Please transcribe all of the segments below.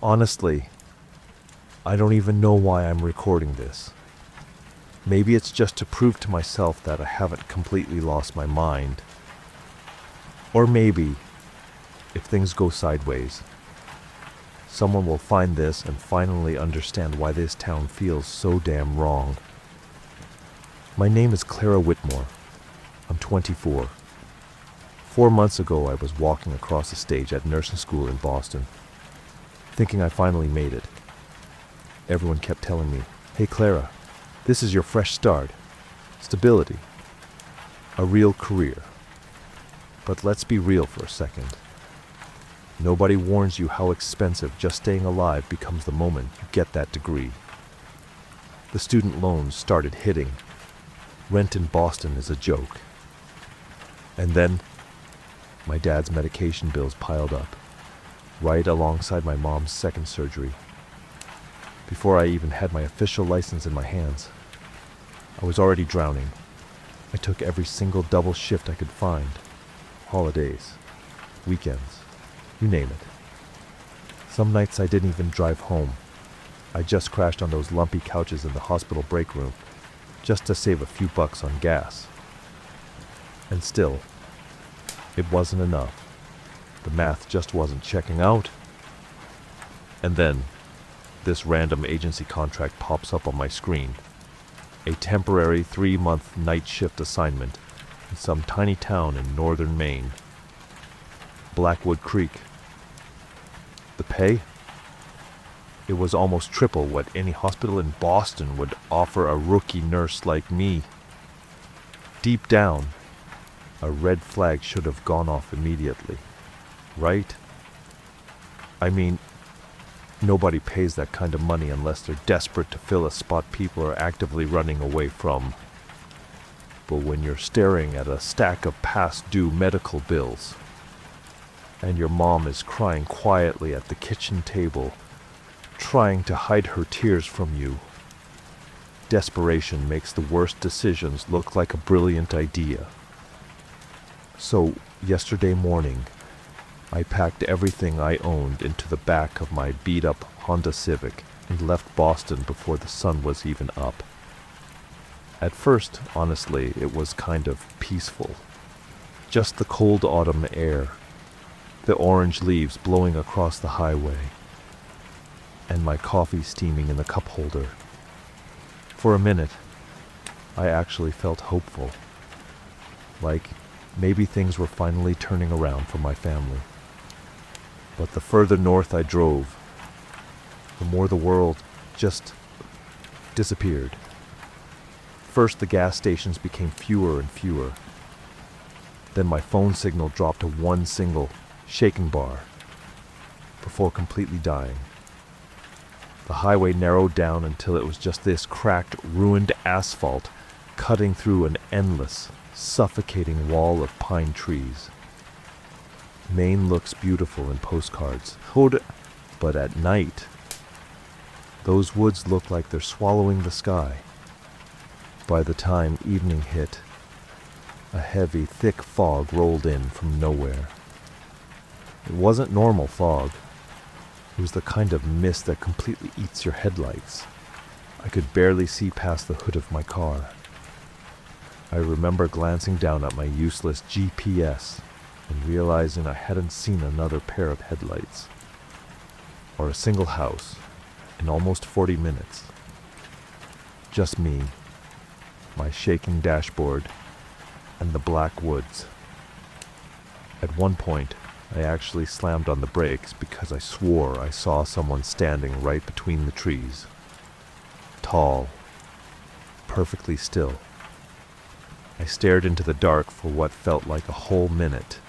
Honestly, I don't even know why I'm recording this. Maybe it's just to prove to myself that I haven't completely lost my mind. Or maybe, if things go sideways, someone will find this and finally understand why this town feels so damn wrong. My name is Clara Whitmore. I'm 24. 4 months ago, I was walking across the stage at nursing school in Boston, thinking I finally made it. Everyone kept telling me, "Hey Clara, this is your fresh start. Stability. A real career." But let's be real for a second. Nobody warns you how expensive just staying alive becomes the moment you get that degree. The student loans started hitting. Rent in Boston is a joke. And then, my dad's medication bills piled up, right alongside my mom's second surgery. Before I even had my official license in my hands, I was already drowning. I took every single double shift I could find. Holidays, weekends, you name it. Some nights I didn't even drive home. I just crashed on those lumpy couches in the hospital break room, just to save a few bucks on gas. And still, it wasn't enough. The math just wasn't checking out. And then, this random agency contract pops up on my screen. A temporary 3-month night shift assignment in some tiny town in northern Maine. Blackwood Creek. The pay? It was almost triple what any hospital in Boston would offer a rookie nurse like me. Deep down, a red flag should have gone off immediately, right? I mean, nobody pays that kind of money unless they're desperate to fill a spot people are actively running away from. But when you're staring at a stack of past due medical bills, and your mom is crying quietly at the kitchen table, trying to hide her tears from you, desperation makes the worst decisions look like a brilliant idea. So, yesterday morning, I packed everything I owned into the back of my beat-up Honda Civic and left Boston before the sun was even up. At first, honestly, it was kind of peaceful. Just the cold autumn air, the orange leaves blowing across the highway, and my coffee steaming in the cup holder. For a minute, I actually felt hopeful. Like, maybe things were finally turning around for my family. But the further north I drove, the more the world just disappeared. First, the gas stations became fewer and fewer. Then my phone signal dropped to one single shaking bar, before completely dying. The highway narrowed down until it was just this cracked, ruined asphalt cutting through an endless, suffocating wall of pine trees. Maine looks beautiful in postcards, but at night, those woods look like they're swallowing the sky. By the time evening hit, a heavy, thick fog rolled in from nowhere. It wasn't normal fog. It was the kind of mist that completely eats your headlights. I could barely see past the hood of my car. I remember glancing down at my useless GPS and realizing I hadn't seen another pair of headlights, or a single house, in almost 40 minutes. Just me, my shaking dashboard, and the black woods. At one point, I actually slammed on the brakes because I swore I saw someone standing right between the trees. Tall, perfectly still. I stared into the dark for what felt like a whole minute,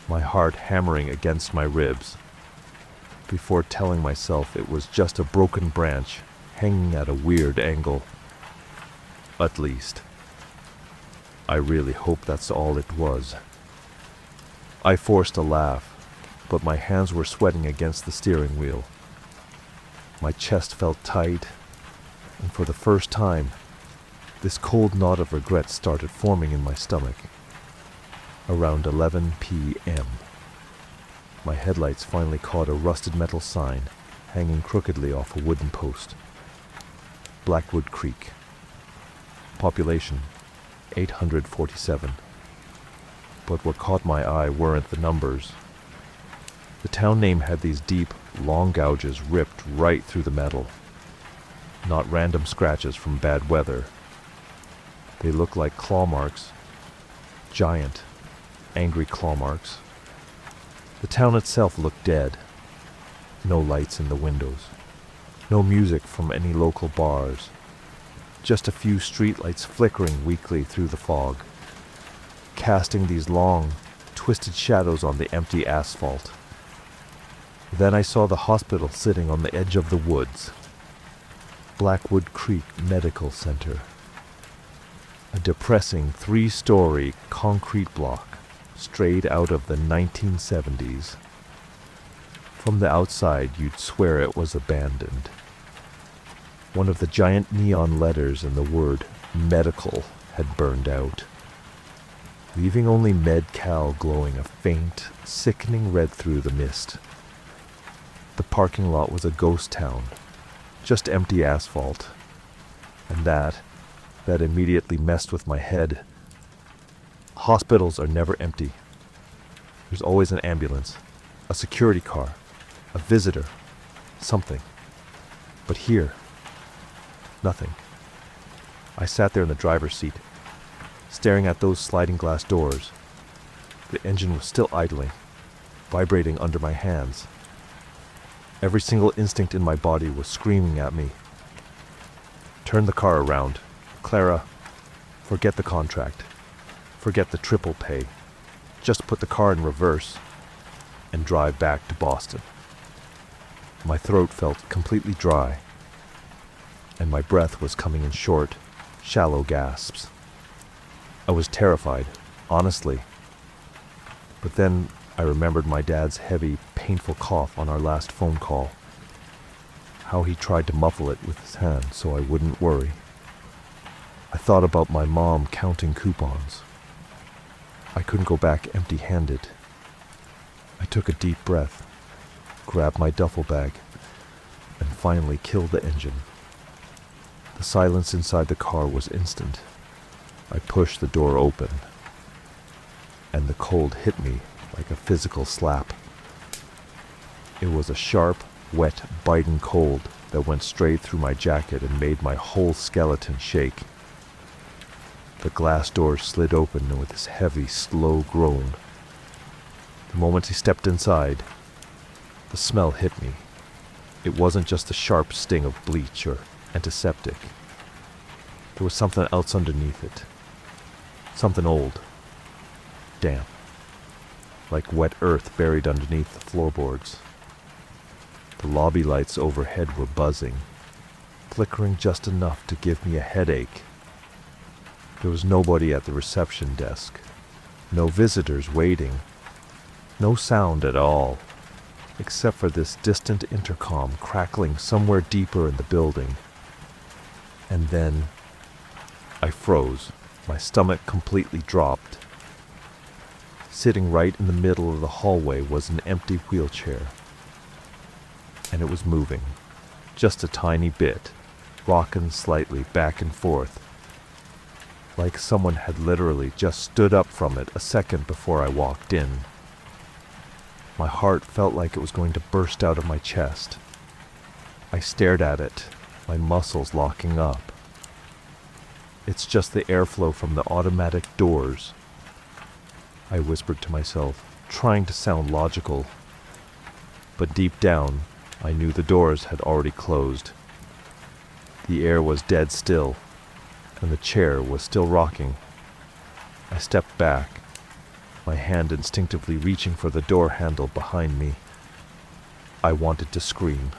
my heart hammering against my ribs, before telling myself it was just a broken branch hanging at a weird angle. At least, I really hope that's all it was. I forced a laugh, but my hands were sweating against the steering wheel. My chest felt tight, and for the first time, this cold knot of regret started forming in my stomach. Around 11 p.m. my headlights finally caught a rusted metal sign hanging crookedly off a wooden post. Blackwood Creek. Population 847. But what caught my eye weren't the numbers. The town name had these deep, long gouges ripped right through the metal. Not random scratches from bad weather. They looked like claw marks. Giant, angry claw marks. The town itself looked dead. No lights in the windows. No music from any local bars. Just a few streetlights flickering weakly through the fog, casting these long, twisted shadows on the empty asphalt. Then I saw the hospital sitting on the edge of the woods. Blackwood Creek Medical Center. A depressing 3-story concrete block straight out of the 1970s. From the outside, you'd swear it was abandoned. One of the giant neon letters in the word medical had burned out, leaving only Med-Cal glowing a faint, sickening red through the mist. The parking lot was a ghost town, just empty asphalt, and that immediately messed with my head. Hospitals are never empty. There's always an ambulance, a security car, a visitor, something. But here, nothing. I sat there in the driver's seat, staring at those sliding glass doors. The engine was still idling, vibrating under my hands. Every single instinct in my body was screaming at me. Turn the car around. Clara, forget the contract. Forget the triple pay. Just put the car in reverse and drive back to Boston. My throat felt completely dry, and my breath was coming in short, shallow gasps. I was terrified, honestly. But then I remembered my dad's heavy, painful cough on our last phone call. How he tried to muffle it with his hand so I wouldn't worry. I thought about my mom counting coupons. I couldn't go back empty-handed. I took a deep breath, grabbed my duffel bag, and finally killed the engine. The silence inside the car was instant. I pushed the door open, and the cold hit me like a physical slap. It was a sharp, wet, biting cold that went straight through my jacket and made my whole skeleton shake. The glass door slid open with this heavy, slow groan. The moment he stepped inside, the smell hit me. It wasn't just the sharp sting of bleach or antiseptic. There was something else underneath it. Something old, damp, like wet earth buried underneath the floorboards. The lobby lights overhead were buzzing, flickering just enough to give me a headache. There was nobody at the reception desk, no visitors waiting, no sound at all, except for this distant intercom crackling somewhere deeper in the building. And then I froze. My stomach completely dropped. Sitting right in the middle of the hallway was an empty wheelchair. And it was moving, just a tiny bit, rocking slightly back and forth, like someone had literally just stood up from it a second before I walked in. My heart felt like it was going to burst out of my chest. I stared at it, my muscles locking up. It's just the airflow from the automatic doors, I whispered to myself, trying to sound logical. But deep down, I knew the doors had already closed. The air was dead still, and the chair was still rocking. I stepped back, my hand instinctively reaching for the door handle behind me. I wanted to scream.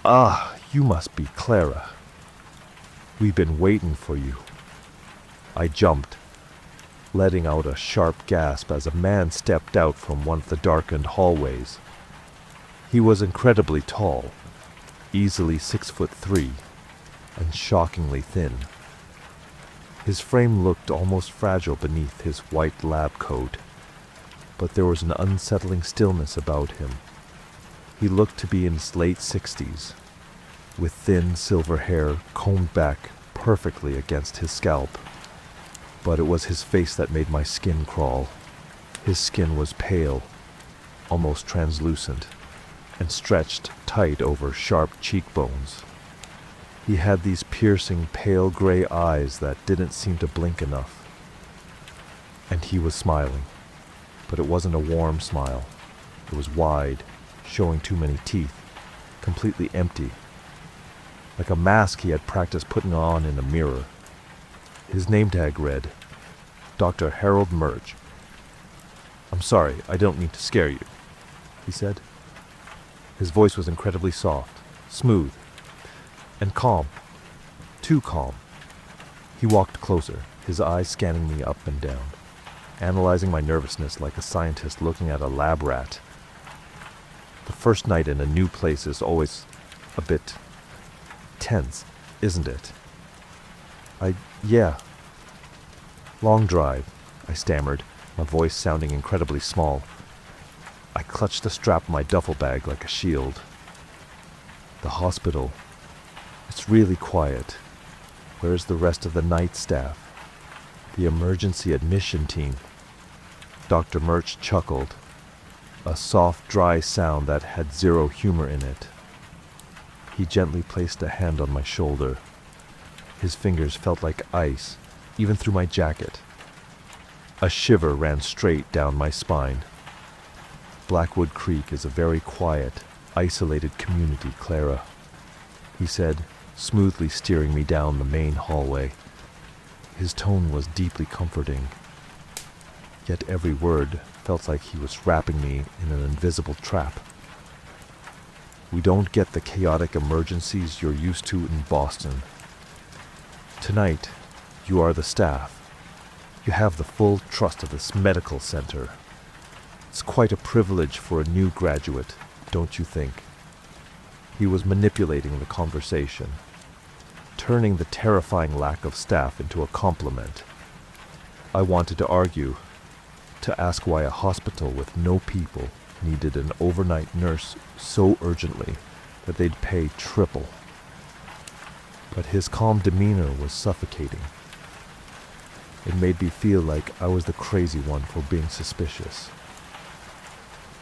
"Ah, you must be Clara. We've been waiting for you." I jumped, letting out a sharp gasp as a man stepped out from one of the darkened hallways. He was incredibly tall, easily 6'3", and shockingly thin. His frame looked almost fragile beneath his white lab coat. but there was an unsettling stillness about him. He looked to be in his late 60s, with thin silver hair combed back perfectly against his scalp. But it was his face that made my skin crawl. His skin was pale, almost translucent, and stretched tight over sharp cheekbones. He had these piercing, pale gray eyes that didn't seem to blink enough. And he was smiling, but it wasn't a warm smile. It was wide, showing too many teeth, completely empty, like a mask he had practiced putting on in a mirror. His name tag read, Dr. Harold Murch. "I'm sorry, I don't mean to scare you," he said. His voice was incredibly soft, smooth, and calm. Too calm. He walked closer, his eyes scanning me up and down, analyzing my nervousness like a scientist looking at a lab rat. The first night in a new place is always a bit tense, isn't it? Yeah. Long drive, I stammered, my voice sounding incredibly small. I clutched the strap of my duffel bag like a shield. The hospital. It's really quiet. Where's the rest of the night staff? The emergency admission team? Dr. Murch chuckled, a soft, dry sound that had zero humor in it. He gently placed a hand on my shoulder. His fingers felt like ice, even through my jacket. A shiver ran straight down my spine. Blackwood Creek is a very quiet, isolated community, Clara, he said, smoothly steering me down the main hallway. His tone was deeply comforting, yet every word felt like he was wrapping me in an invisible trap. We don't get the chaotic emergencies you're used to in Boston. Tonight, you are the staff. You have the full trust of this medical center. It's quite a privilege for a new graduate, don't you think? He was manipulating the conversation, turning the terrifying lack of staff into a compliment. I wanted to argue, to ask why a hospital with no people needed an overnight nurse so urgently that they'd pay triple. But his calm demeanor was suffocating. It made me feel like I was the crazy one for being suspicious.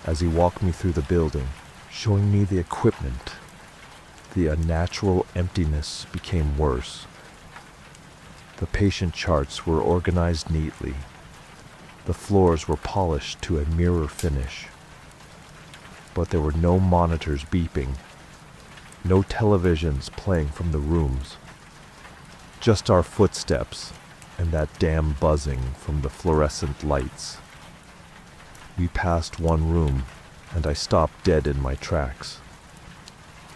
As he walked me through the building, showing me the equipment, the unnatural emptiness became worse. The patient charts were organized neatly. The floors were polished to a mirror finish. But there were no monitors beeping, no televisions playing from the rooms. Just our footsteps and that damn buzzing from the fluorescent lights. We passed one room, and I stopped dead in my tracks.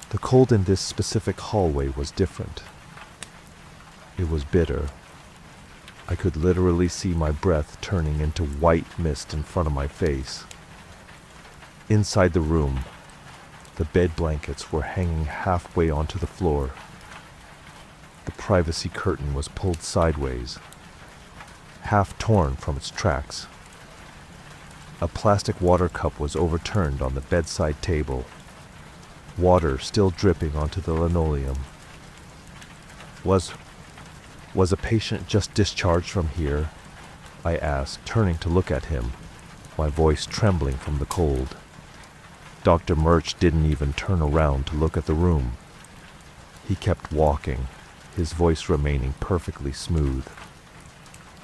The cold in this specific hallway was different. It was bitter. I could literally see my breath turning into white mist in front of my face. Inside the room, the bed blankets were hanging halfway onto the floor. The privacy curtain was pulled sideways, half torn from its tracks. A plastic water cup was overturned on the bedside table, water still dripping onto the linoleum. Was a patient just discharged from here? I asked, turning to look at him, my voice trembling from the cold. Dr. Murch didn't even turn around to look at the room. He kept walking, his voice remaining perfectly smooth.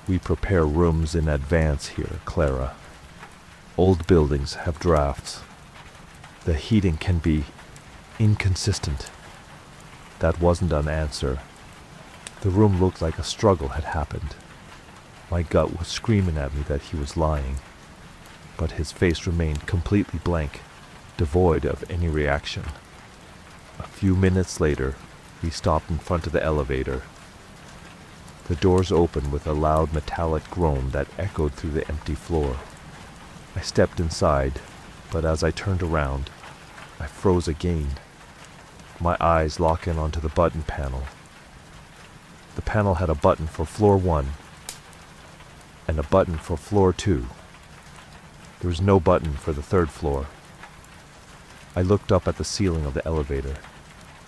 We prepare rooms in advance here, Clara. Old buildings have drafts. The heating can be inconsistent. That wasn't an answer. The room looked like a struggle had happened. My gut was screaming at me that he was lying, but his face remained completely blank, devoid of any reaction. A few minutes later, we stopped in front of the elevator. The doors opened with a loud metallic groan that echoed through the empty floor. I stepped inside, but as I turned around, I froze again, my eyes locking onto the button panel. The panel had a button for floor 1 and a button for floor 2. There was no button for the third floor. I looked up at the ceiling of the elevator,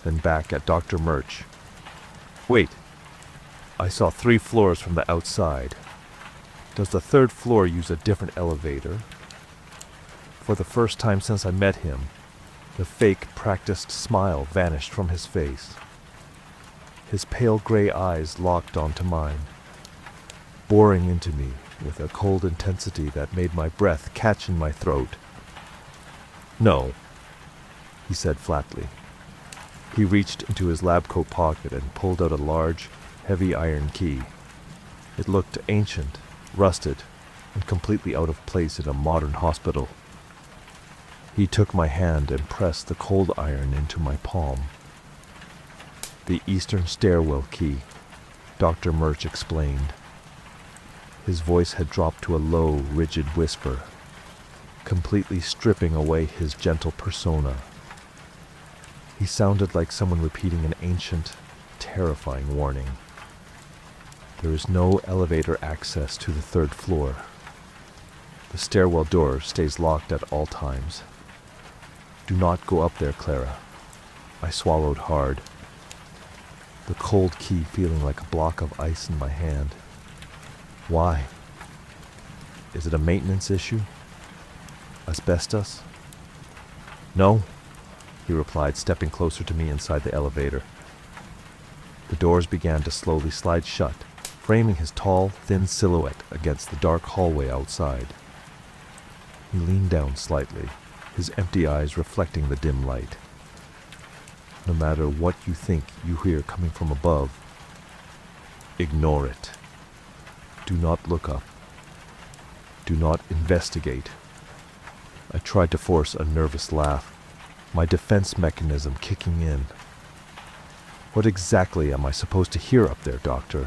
then back at Dr. Murch. Wait, I saw 3 floors from the outside. Does the third floor use a different elevator? For the first time since I met him, the fake, practiced smile vanished from his face. His pale gray eyes locked onto mine, boring into me with a cold intensity that made my breath catch in my throat. No, he said flatly. He reached into his lab coat pocket and pulled out a large, heavy iron key. It looked ancient, rusted, and completely out of place in a modern hospital. He took my hand and pressed the cold iron into my palm. The eastern stairwell key, Dr. Murch explained. His voice had dropped to a low, rigid whisper, completely stripping away his gentle persona. He sounded like someone repeating an ancient, terrifying warning. There is no elevator access to the third floor. The stairwell door stays locked at all times. Do not go up there, Clara. I swallowed hard, the cold key feeling like a block of ice in my hand. Why? Is it a maintenance issue? Asbestos? No, he replied, stepping closer to me inside the elevator. The doors began to slowly slide shut, framing his tall, thin silhouette against the dark hallway outside. He leaned down slightly, his empty eyes reflecting the dim light. No matter what you think you hear coming from above, ignore it. Do not look up. Do not investigate. I tried to force a nervous laugh, my defense mechanism kicking in. What exactly am I supposed to hear up there, Doctor?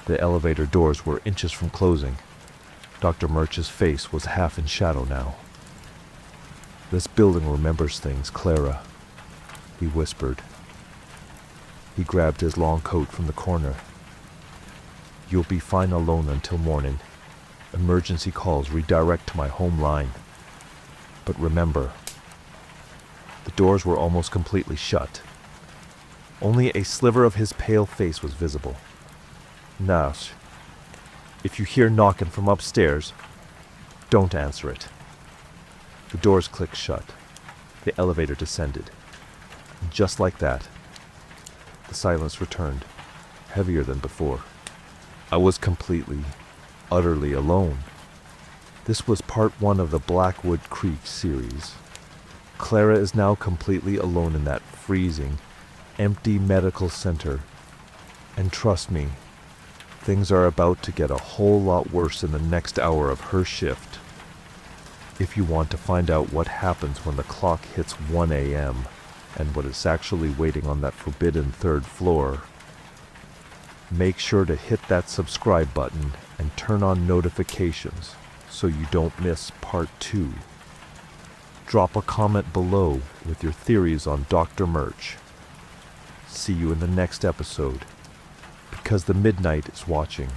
The elevator doors were inches from closing. Dr. Murch's face was half in shadow now. This building remembers things, Clara, he whispered. He grabbed his long coat from the corner. You'll be fine alone until morning. Emergency calls redirect to my home line. But remember, the doors were almost completely shut. Only a sliver of his pale face was visible. Nash, if you hear knocking from upstairs, don't answer it. The doors clicked shut. The elevator descended. And just like that, the silence returned, heavier than before. I was completely, utterly alone. This was part 1 of the Blackwood Creek series. Clara is now completely alone in that freezing, empty medical center. And trust me, things are about to get a whole lot worse in the next hour of her shift. If you want to find out what happens when the clock hits 1 a.m. and what is actually waiting on that forbidden third floor, make sure to hit that subscribe button and turn on notifications so you don't miss part 2. Drop a comment below with your theories on Dr. Murch. See you in the next episode, because the midnight is watching.